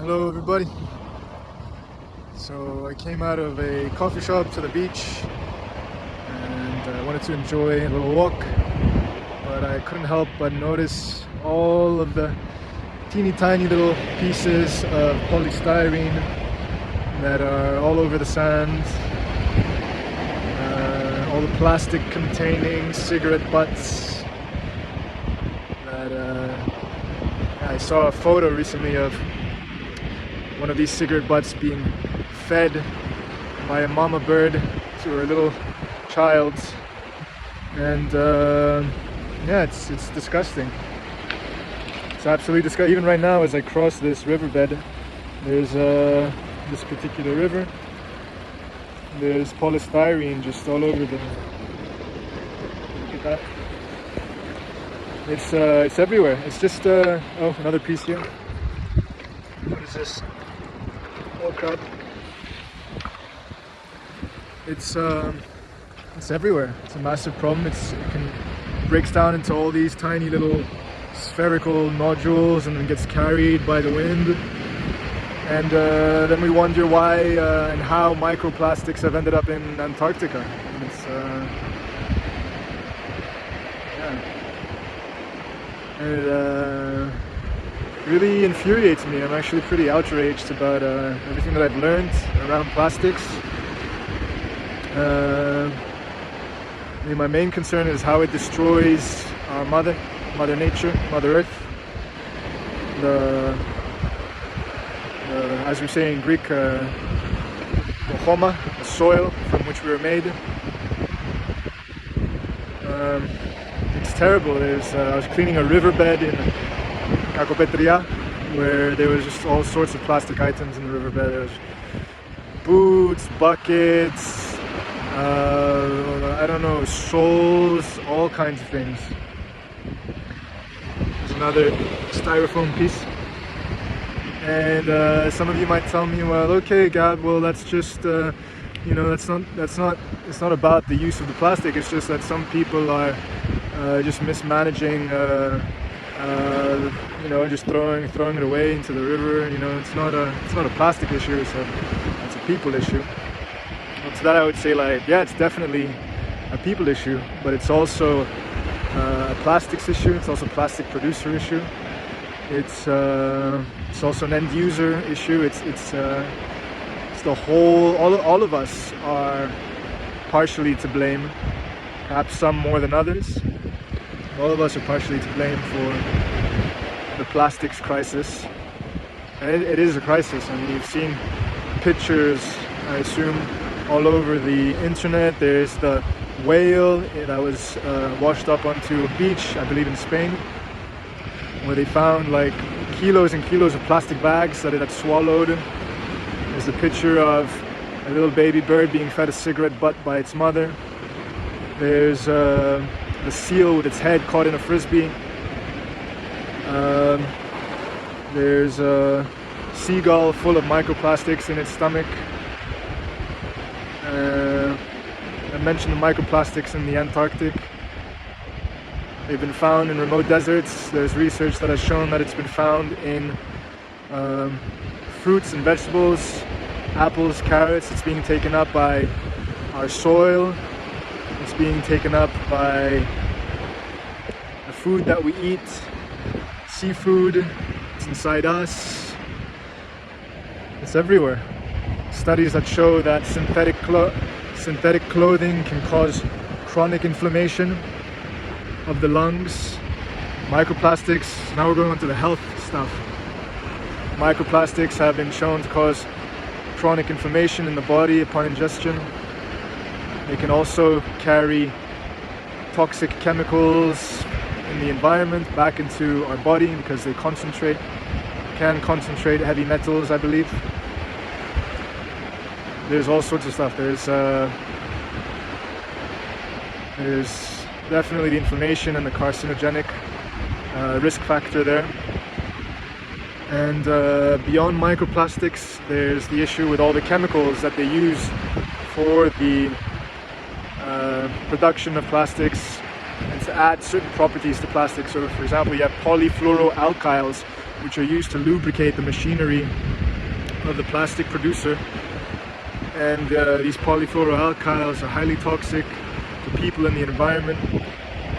Hello everybody. So I came out of a coffee shop to the beach and I wanted to enjoy a little walk, but I couldn't help but notice all of the teeny tiny little pieces of polystyrene that are all over the sand, all the plastic containing cigarette butts that I saw a photo recently of one of these cigarette butts being fed by a mama bird to her little child, and yeah, it's disgusting. It's absolutely disgusting. Even right now, as I cross this riverbed, there's this particular river. There's polystyrene just all over the. Look at that. It's everywhere. It's just oh, another piece here. What is this? More crap. It's everywhere. It's a massive problem. Breaks down into all these tiny little spherical nodules and then gets carried by the wind. And then we wonder why and how microplastics have ended up in Antarctica. And it's yeah. It really infuriates me. I'm actually pretty outraged about everything that I've learned around plastics. My main concern is how it destroys our Mother Nature, Mother Earth. As we say in Greek, the homa, the soil from which we were made. It's terrible. I was cleaning a riverbed in Kakopetria, where there was just all sorts of plastic items in the riverbed. There was boots, buckets, I don't know, shoals, all kinds of things. There's another styrofoam piece. And some of you might tell me, well, okay, Gab, well, that's just, it's not about the use of the plastic. It's just that some people are just mismanaging, just throwing it away into the river. It's not a plastic issue. It's a people issue. Well, to that I would say, yeah, it's definitely a people issue, but it's also a plastics issue. It's also a plastic producer issue. It's also an end user issue. It's the whole. All of us are partially to blame. Perhaps some more than others. All of us are partially to blame for the plastics crisis. And it is a crisis. I mean, you've seen pictures, I assume, all over the internet. There's the whale that was washed up onto a beach, I believe in Spain, where they found like kilos and kilos of plastic bags that it had swallowed. There's a picture of a little baby bird being fed a cigarette butt by its mother. There's the seal with its head caught in a frisbee. There's a seagull full of microplastics in its stomach. I mentioned the microplastics in the Antarctic. They've been found in remote deserts. There's research that has shown that it's been found in fruits and vegetables, apples, carrots. It's being taken up by our soil. It's being taken up by the food that we eat, seafood. It's inside us. It's everywhere. Studies that show that synthetic clothing can cause chronic inflammation of the lungs. Microplastics, now we're going on to the health stuff. Microplastics have been shown to cause chronic inflammation in the body upon ingestion. They can also carry toxic chemicals in the environment back into our body because they can concentrate heavy metals, I believe. There's all sorts of stuff. There's definitely the inflammation and the carcinogenic risk factor there. And beyond microplastics, there's the issue with all the chemicals that they use for the production of plastics and to add certain properties to plastic. So for example, you have polyfluoroalkyls, which are used to lubricate the machinery of the plastic producer. And these polyfluoroalkyls are highly toxic to people and the environment.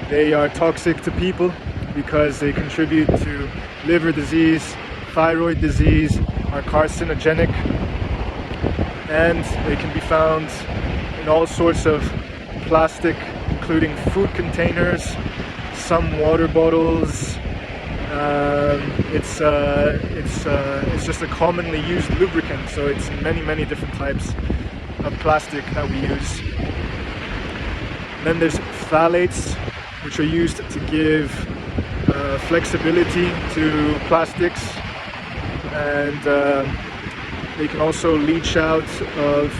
They are toxic to people because they contribute to liver disease, thyroid disease, are carcinogenic, and they can be found in all sorts of plastic, including food containers, some water bottles. It's just a commonly used lubricant, so it's many different types of plastic that we use. And then there's phthalates, which are used to give flexibility to plastics, and they can also leach out of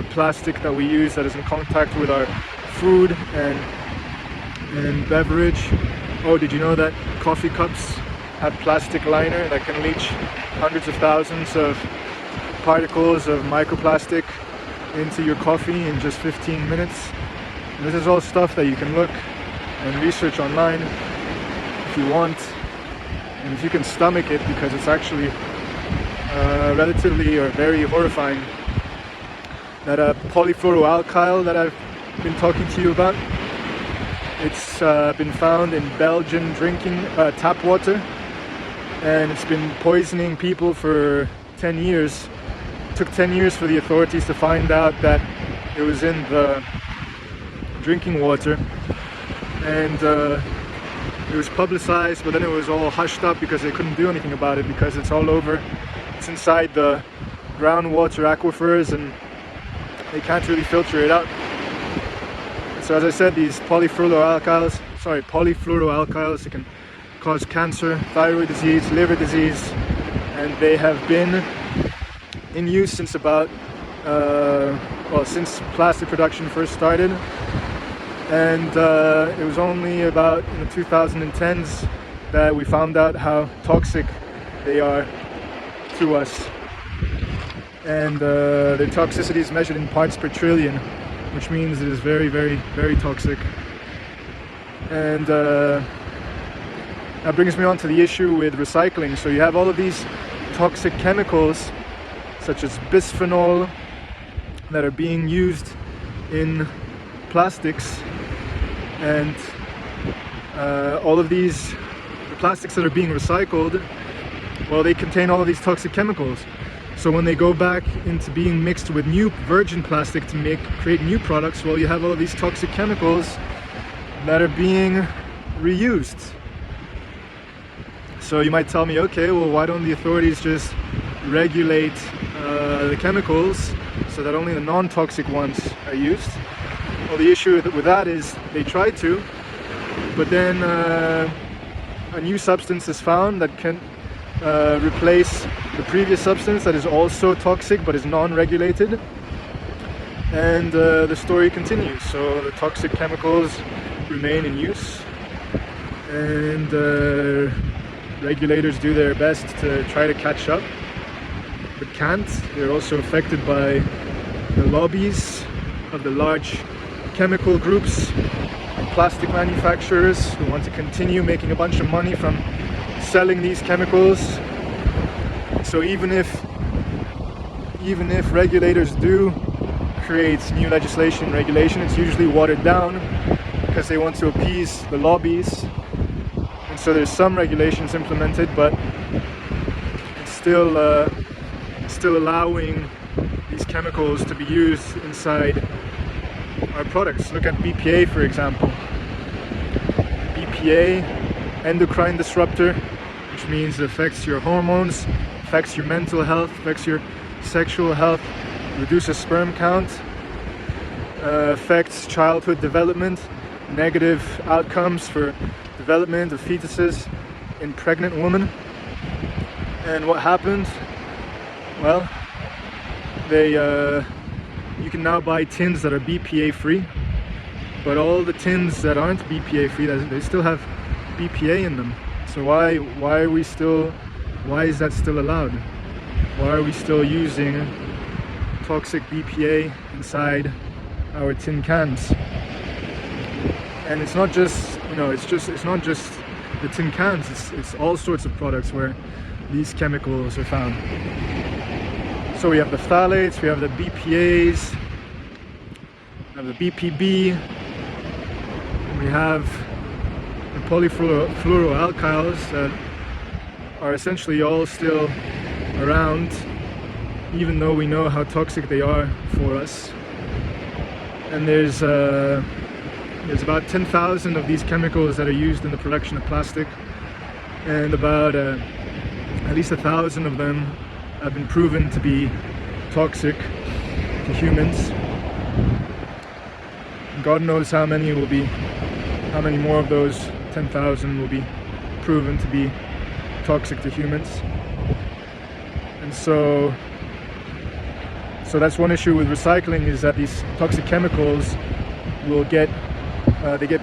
plastic that we use that is in contact with our food and beverage. Oh, did you know that coffee cups have plastic liner that can leach hundreds of thousands of particles of microplastic into your coffee in just 15 minutes? And this is all stuff that you can look and research online if you want, and if you can stomach it, because it's actually relatively or very horrifying. That polyfluoroalkyl that I've been talking to you about, it's been found in Belgian drinking tap water, and it's been poisoning people for 10 years. It took 10 years for the authorities to find out that it was in the drinking water, and it was publicized, but then it was all hushed up because they couldn't do anything about it, because it's all over. It's inside the groundwater aquifers, and they can't really filter it out. So as I said, these polyfluoroalkyls, they can cause cancer, thyroid disease, liver disease, and they have been in use since about, since plastic production first started. And it was only about in the 2010s that we found out how toxic they are to us. And their toxicity is measured in parts per trillion, which means it is very toxic. And that brings me on to the issue with recycling. So you have all of these toxic chemicals, such as bisphenol, that are being used in plastics, and all of these plastics that are being recycled, well, they contain all of these toxic chemicals. So when they go back into being mixed with new virgin plastic to create new products, well, you have all of these toxic chemicals that are being reused. So you might tell me, okay, well, why don't the authorities just regulate the chemicals so that only the non-toxic ones are used? Well, the issue with that is they try to, but then a new substance is found that can replace the previous substance that is also toxic but is non-regulated, and the story continues. So the toxic chemicals remain in use, and regulators do their best to try to catch up, but can't. They're also affected by the lobbies of the large chemical groups and plastic manufacturers who want to continue making a bunch of money from selling these chemicals. So even if regulators do create new legislation and regulation, it's usually watered down because they want to appease the lobbies. And so there's some regulations implemented, but it's still allowing these chemicals to be used inside our products. Look at BPA, for example. BPA, endocrine disruptor, which means it affects your hormones, affects your mental health, affects your sexual health, reduces sperm count, affects childhood development, negative outcomes for development of fetuses in pregnant women. And what happened? Well, you can now buy tins that are BPA-free, but all the tins that aren't BPA-free, they still have BPA in them. So why is that still allowed? Why are we still using toxic BPA inside our tin cans? And it's not just, it's not just the tin cans, it's all sorts of products where these chemicals are found. So we have the phthalates, we have the BPAs, we have the BPB, and we have the polyfluoroalkyls that are essentially all still around, even though we know how toxic they are for us. And there's about 10,000 of these chemicals that are used in the production of plastic, and about at least 1,000 of them have been proven to be toxic to humans. God knows how many more of those 10,000 will be proven to be toxic to humans. And so that's one issue with recycling, is that these toxic chemicals will get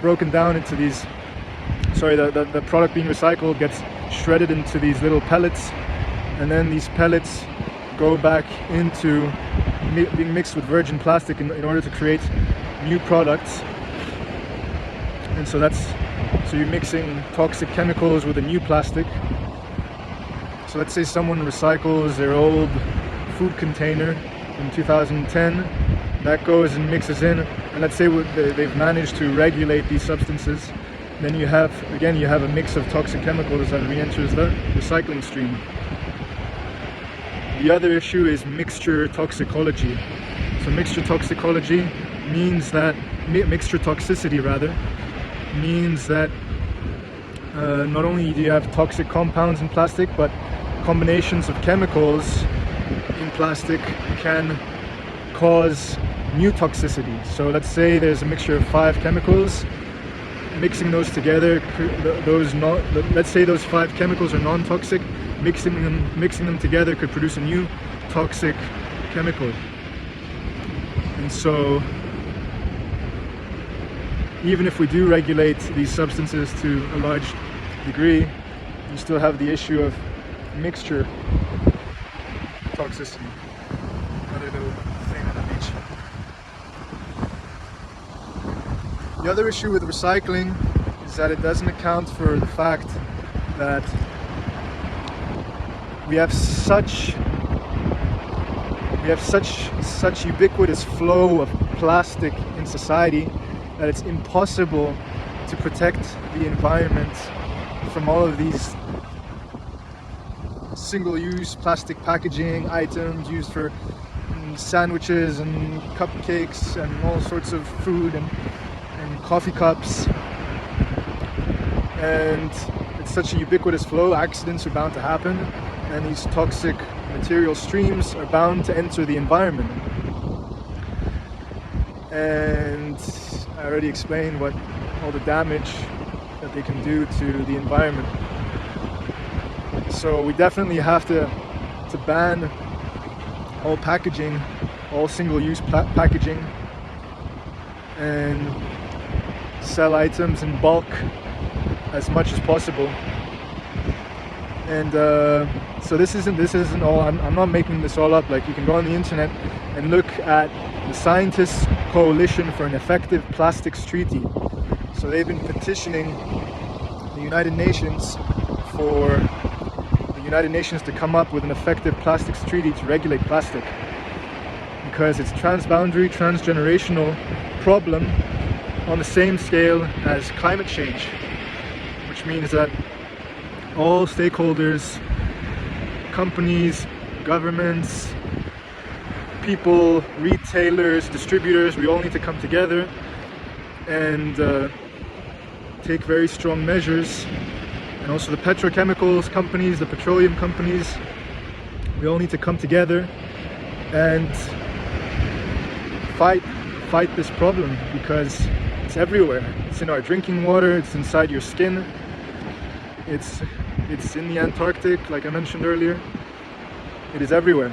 broken down into these, the product being recycled gets shredded into these little pellets, and then these pellets go back into being mixed with virgin plastic in order to create new products. And so you're mixing toxic chemicals with a new plastic. So let's say someone recycles their old food container in 2010, that goes and mixes in, and let's say they've managed to regulate these substances, then you have a mix of toxic chemicals that re-enters the recycling stream. The other issue is mixture toxicology. So mixture toxicology means that, mixture toxicity rather, means that not only do you have toxic compounds in plastic, but combinations of chemicals in plastic can cause new toxicity. So let's say there's a mixture of 5 chemicals. Mixing those together, let's say those 5 chemicals are non-toxic, mixing them together could produce a new toxic chemical. And so even if we do regulate these substances to a large degree, you still have the issue of mixture toxicity. Another little thing on the beach. The other issue with recycling is that it doesn't account for the fact that we have such ubiquitous flow of plastic in society that it's impossible to protect the environment from all of these single-use plastic packaging items used for sandwiches and cupcakes and all sorts of food and coffee cups. And it's such a ubiquitous flow, accidents are bound to happen, and these toxic material streams are bound to enter the environment. And I already explained what all the damage that they can do to the environment. So we definitely have to ban all packaging, all single-use packaging, and sell items in bulk as much as possible. And so this isn't all. I'm not making this all up. Like, you can go on the internet and look at the Scientists Coalition for an Effective Plastics Treaty. So they've been petitioning the United Nations for the United Nations to come up with an effective plastics treaty to regulate plastic, because it's transboundary, transgenerational problem on the same scale as climate change, which means that all stakeholders, companies, governments, people, retailers, distributors, we all need to come together and take very strong measures. And also the petrochemicals companies, the petroleum companies, we all need to come together and fight this problem, because it's everywhere. It's in our drinking water, it's inside your skin, it's in the Antarctic, like I mentioned earlier. It is everywhere.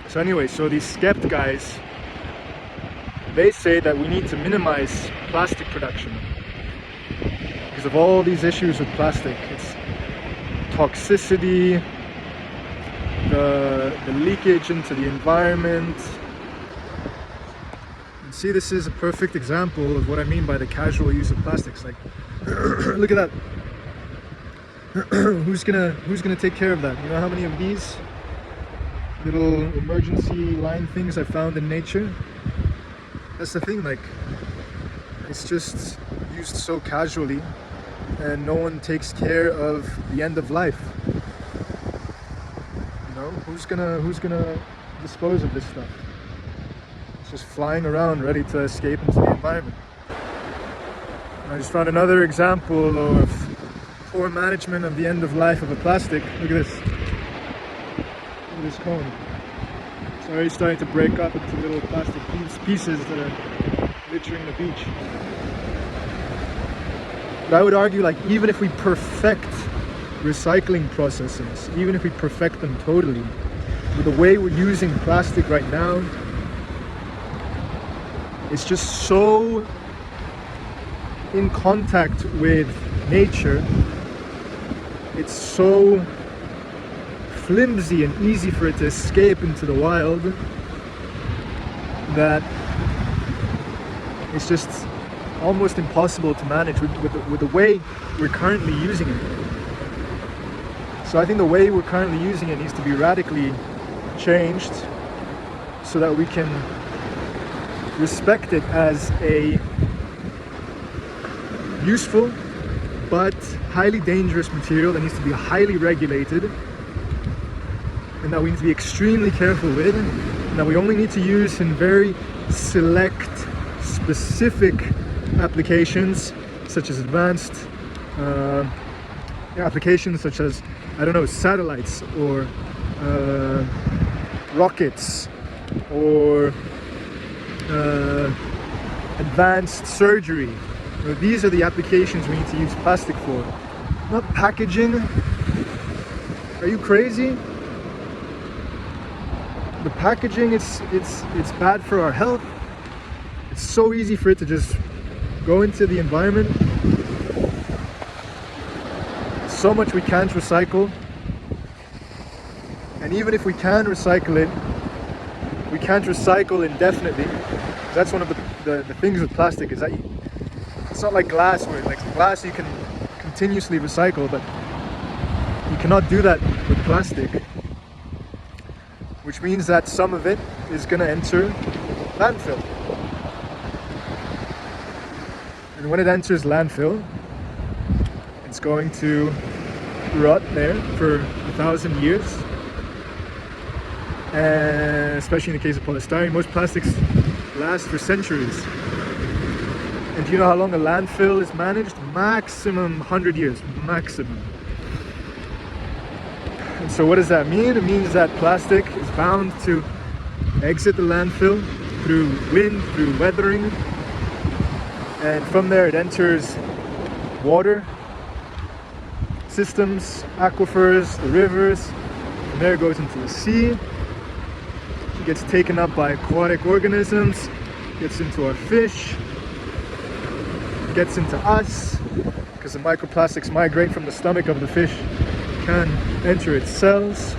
So anyway, so these Skept guys, they say that we need to minimize plastic production because of all these issues with plastic. It's toxicity, the leakage into the environment. And see, this is a perfect example of what I mean by the casual use of plastics. Like, look at that. Who's gonna take care of that? You know how many of these little emergency line things I found in nature. That's the thing, like, it's just used so casually and no one takes care of the end of life. You know, who's gonna dispose of this stuff? It's just flying around ready to escape into the environment. I just found another example of poor management of the end of life of a plastic. Look at this. Look at this cone. It's already starting to break up into little plastic pieces that are littering the beach. But I would argue, like, even if we perfect recycling processes, even if we perfect them totally, with the way we're using plastic right now, it's just so in contact with nature. It's so flimsy and easy for it to escape into the wild that it's just almost impossible to manage with the way we're currently using it. So I think the way we're currently using it needs to be radically changed so that we can respect it as a useful but highly dangerous material that needs to be highly regulated, and that we need to be extremely careful with, and that we only need to use in very select, specific applications, such as advanced applications such as, I don't know, satellites or rockets or advanced surgery. These are the applications we need to use plastic for, not packaging. Are you crazy? The packaging, it's bad for our health. It's so easy for it to just go into the environment. So much we can't recycle. And even if we can recycle it, we can't recycle indefinitely. That's one of the things with plastic, is that it's not like glass, where like glass you can continuously recycle, but you cannot do that with plastic. Which means that some of it is going to enter landfill. And when it enters landfill, it's going to rot there for 1,000 years. And especially in the case of polystyrene, most plastics last for centuries. And do you know how long a landfill is managed? Maximum 100 years, maximum. And so what does that mean? It means that plastic is bound to exit the landfill through wind, through weathering, and from there it enters water systems, aquifers, the rivers. From there it goes into the sea. It gets taken up by aquatic organisms, gets into our fish, gets into us, because the microplastics migrate from the stomach of the fish, can enter its cells,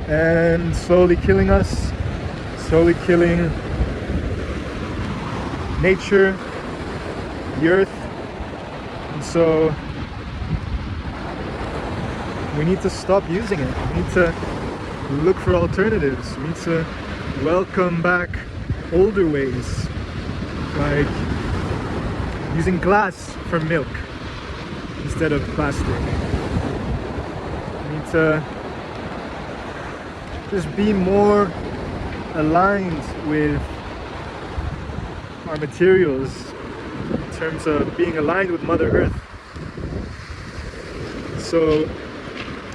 and slowly killing us, slowly killing nature, the earth. And so we need to stop using it. We need to look for alternatives. We need to welcome back older ways, like using glass for milk instead of plastic. We need to just be more aligned with our materials in terms of being aligned with Mother Earth. So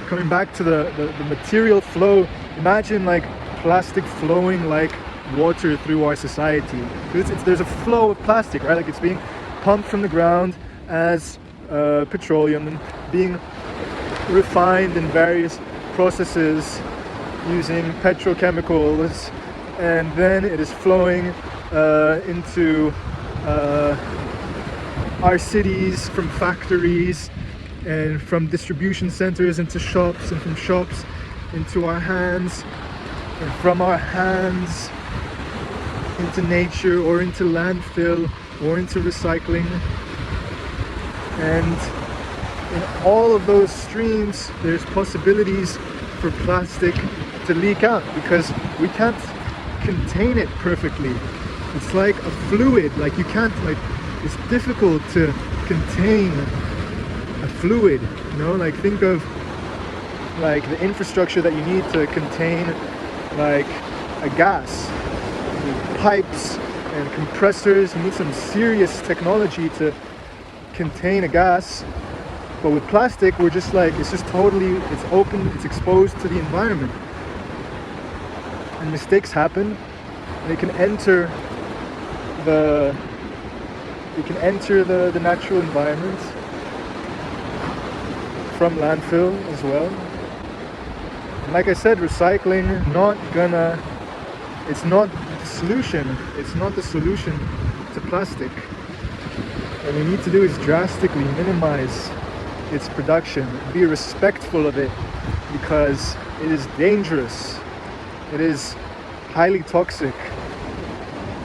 coming back to the material flow, imagine like plastic flowing like water through our society. There's a flow of plastic, right? Like it's being pumped from the ground as petroleum and being refined in various processes using petrochemicals, and then it is flowing into our cities from factories and from distribution centers into shops, and from shops into our hands, and from our hands into nature or into landfill or into recycling. And in all of those streams there's possibilities for plastic to leak out because we can't contain it perfectly. It's like a fluid, like you can't, like, it's difficult to contain a fluid, you know, like think of like the infrastructure that you need to contain like a gas. You need pipes and compressors, you need some serious technology to contain a gas. But with plastic, we're just like, it's just totally, it's open, it's exposed to the environment. And mistakes happen, and it can enter the natural environment from landfill as well. And like I said, recycling it's not the solution. It's not the solution to plastic. What we need to do is drastically minimize its production, be respectful of it, because it is dangerous. It is highly toxic.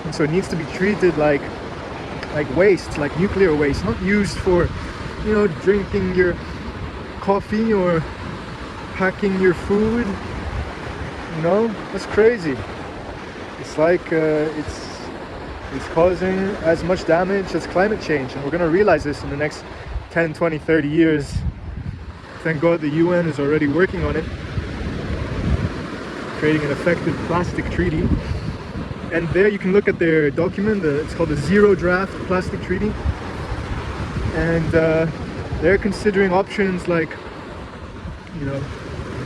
And so it needs to be treated like waste, like nuclear waste, not used for, you know, drinking your coffee or packing your food. You know, that's crazy. It's like it's causing as much damage as climate change, and we're going to realize this in the next 10, 20, 30 years. Thank God the UN is already working on it, creating an effective plastic treaty. And there you can look at their document, it's called the Zero Draft Plastic Treaty. And they're considering options like, you know,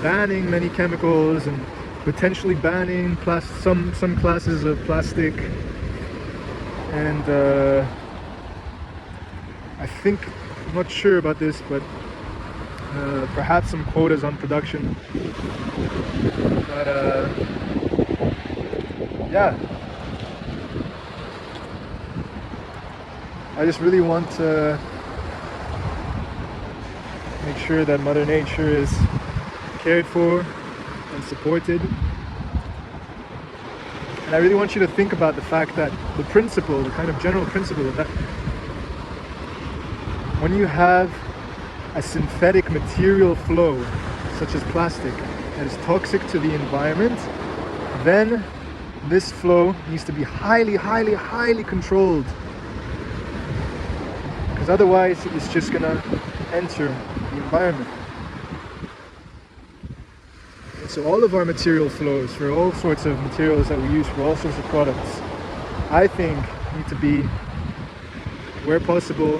banning many chemicals and potentially banning some classes of plastic. And I think, I'm not sure about this, but perhaps some quotas on production. But yeah, I just really want to make sure that Mother Nature is cared for and supported. And I really want you to think about the fact that the principle, the kind of general principle, that when you have a synthetic material flow, such as plastic, that is toxic to the environment, then this flow needs to be highly, highly, highly controlled. Because otherwise it's just gonna enter the environment. And so all of our material flows for all sorts of materials that we use for all sorts of products, I think, need to be, where possible,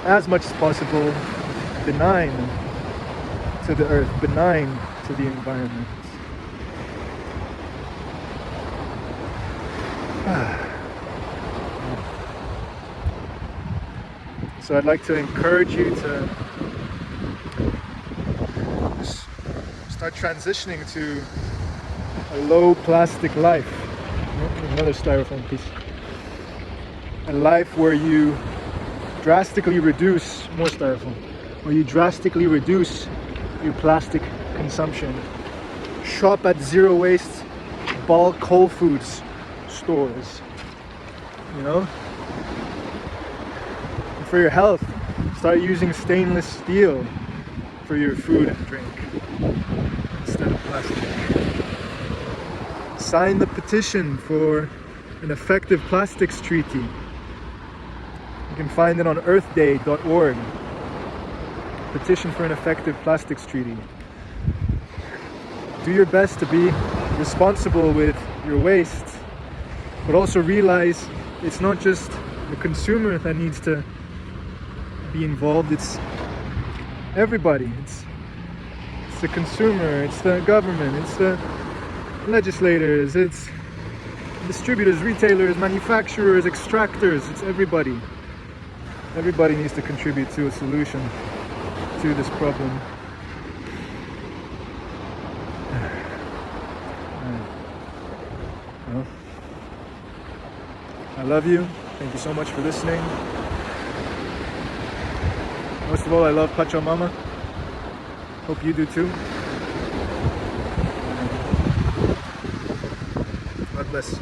as much as possible, benign to the earth, benign to the environment. So I'd like to encourage you to start transitioning to a low plastic life. Another styrofoam piece. A life where you drastically reduce, more styrofoam, where you drastically reduce your plastic consumption. Shop at zero waste bulk Whole Foods stores, you know. And for your health, start using stainless steel for your food and drink instead of plastic. Sign the petition for an effective plastics treaty. You can find it on earthday.org. Petition for an effective plastics treaty. Do your best to be responsible with your waste, but also realize it's not just the consumer that needs to be involved, it's everybody. It's the consumer, it's the government, it's the legislators, it's distributors, retailers, manufacturers, extractors, it's everybody. Everybody needs to contribute to a solution to this problem. Well, I love you. Thank you so much for listening. Most of all, I love Pachamama. Hope you do too. God bless.